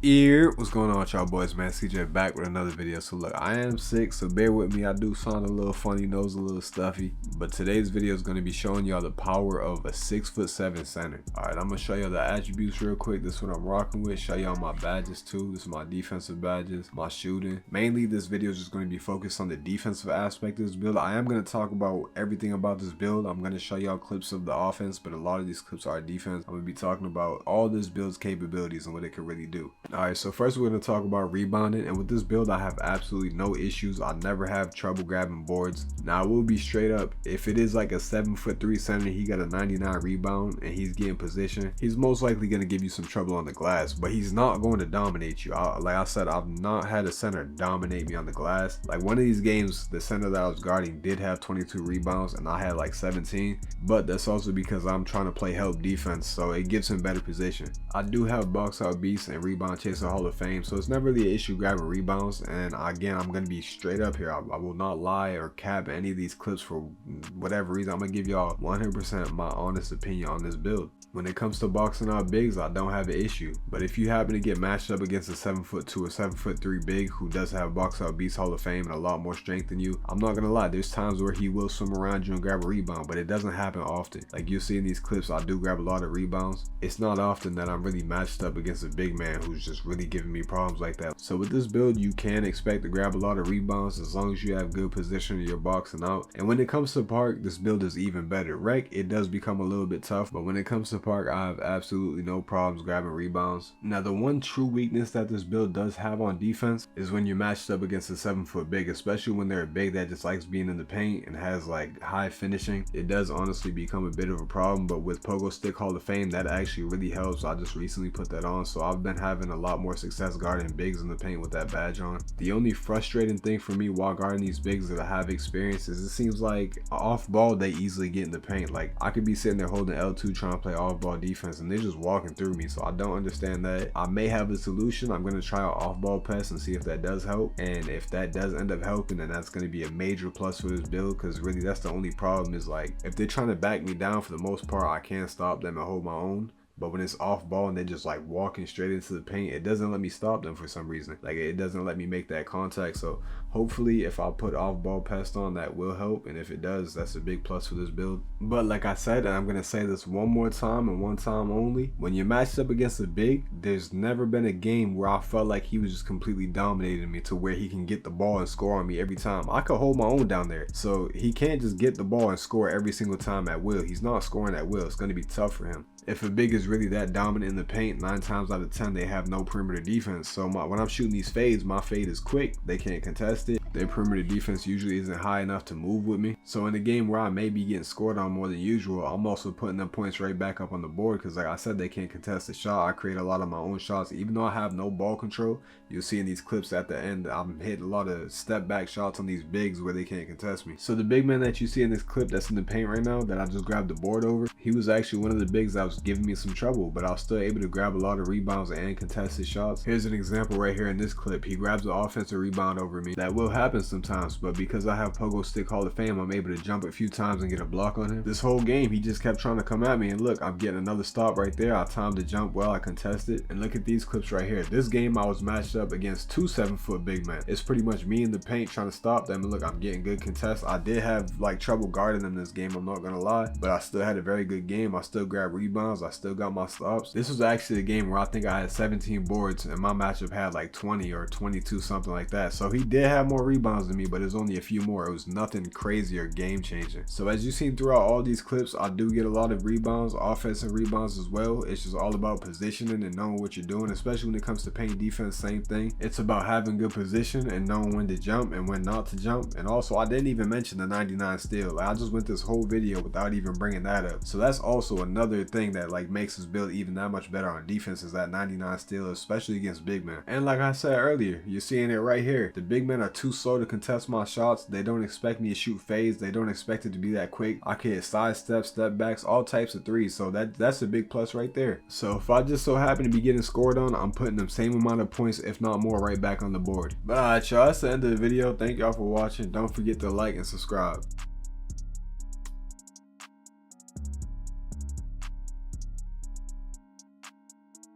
What's going on with y'all boys, man? CJ back with another video. So look, I am sick, so bear with me. I do sound a little funny, nose a little stuffy, but today's video is going to be showing y'all the power of a 6'7" center. All right, I'm gonna show y'all the attributes real quick. This is what I'm rocking with. Show y'all my badges too. This is my defensive badges, my shooting. Mainly this video is just going to be focused on the defensive aspect of this build. I am going to talk about everything about this build. I'm going to show y'all clips of the offense, but a lot of these clips are defense. I'm going to be talking about all this build's capabilities and what it can really do. Alright, so first we're going to talk about rebounding, and with this build I have absolutely no issues. I never have trouble grabbing boards. Now I will be straight up, if it is like a 7'3" center, he got a 99 rebound and he's getting position, he's most likely going to give you some trouble on the glass, but he's not going to dominate you. Like I said, I've not had a center dominate me on the glass. Like one of these games, the center that I was guarding did have 22 rebounds and I had like 17, but that's also because I'm trying to play help defense, so it gives him better position. I do have box out beast and rebound chaser Hall of Fame, so it's never really an issue grabbing rebounds. And again, I'm going to be straight up here. I will not lie or cap any of these clips for whatever reason. I'm going to give y'all 100% my honest opinion on this build. When it comes to boxing out bigs, I don't have an issue, but if you happen to get matched up against a 7'2" or 7'3" big who does have box out beast Hall of Fame and a lot more strength than you, I'm not gonna lie, there's times where he will swim around you and grab a rebound, but it doesn't happen often. Like you see in these clips, I do grab a lot of rebounds. It's not often that I'm really matched up against a big man who's just really giving me problems like that. So with this build, you can expect to grab a lot of rebounds as long as you have good position in your boxing out. And when it comes to park, this build is even better. Rec, it does become a little bit tough, but when it comes to park, I have absolutely no problems grabbing rebounds. Now the one true weakness that this build does have on defense is when you're matched up against a 7' big, especially when they're a big that just likes being in the paint and has like high finishing. It does honestly become a bit of a problem, but with Pogo Stick Hall of Fame, that actually really helps. I just recently put that on, so I've been having a lot more success guarding bigs in the paint with that badge on. The only frustrating thing for me while guarding these bigs that I have experience is it seems like off ball they easily get in the paint. Like I could be sitting there holding L2 trying to play off ball defense and they're just walking through me, so I don't understand that. I may have a solution. I'm going to try out off ball pass and see if that does help, and if that does end up helping, then that's going to be a major plus for this build, because really that's the only problem is like if they're trying to back me down, for the most part I can't stop them and hold my own. But when it's off ball and they're just like walking straight into the paint, it doesn't let me stop them for some reason. Like it doesn't let me make that contact. So hopefully if I put off ball pest on, that will help. And if it does, that's a big plus for this build. But like I said, and I'm going to say this one more time and one time only, when you're matched up against a big, there's never been a game where I felt like he was just completely dominating me to where he can get the ball and score on me every time. I could hold my own down there. So he can't just get the ball and score every single time at will. He's not scoring at will. It's going to be tough for him. If a big is really that dominant in the paint, 9 times out of 10 they have no perimeter defense. So when I'm shooting these fades, my fade is quick, they can't contest it. Their perimeter defense usually isn't high enough to move with me. So in a game where I may be getting scored on more than usual, I'm also putting them points right back up on the board, because like I said, they can't contest the shot. I create a lot of my own shots. Even though I have no ball control, you'll see in these clips at the end, I'm hitting a lot of step back shots on these bigs where they can't contest me. So the big man that you see in this clip that's in the paint right now that I just grabbed the board over, he was actually one of the bigs that was giving me some trouble, but I was still able to grab a lot of rebounds and contested shots. Here's an example right here in this clip. He grabs an offensive rebound over me. That will happen sometimes, but because I have Pogo Stick Hall of Fame, I'm able to jump a few times and get a block on him. This whole game, he just kept trying to come at me, and look, I'm getting another stop right there. I timed the jump well, I contested, and look at these clips right here. This game, I was matched up against 2 7' big men. It's pretty much me in the paint trying to stop them, and look, I'm getting good contests. I did have like trouble guarding them this game, I'm not gonna lie, but I still had a very good game. I still grabbed rebounds, I still got my stops. This was actually a game where I think I had 17 boards and my matchup had like 20 or 22, something like that. So he did have more rebounds than me, but it was only a few more. It was nothing crazy or game changing. So as you've seen throughout all these clips, I do get a lot of rebounds, offensive rebounds as well. It's just all about positioning and knowing what you're doing, especially when it comes to paint defense, same thing. It's about having good position and knowing when to jump and when not to jump. And also, I didn't even mention the 99 steal. Like, I just went this whole video without even bringing that up. So that's also another thing that like makes this build even that much better on defense, is that 99 steal, especially against big men. And like I said earlier, you're seeing it right here. The big men are too slow to contest my shots. They don't expect me to shoot fades. They don't expect it to be that quick. I can hit side steps, step backs, all types of threes. So that's a big plus right there. So if I just so happen to be getting scored on, I'm putting the same amount of points, if not more, right back on the board. But alright y'all, that's the end of the video. Thank y'all for watching. Don't forget to like and subscribe.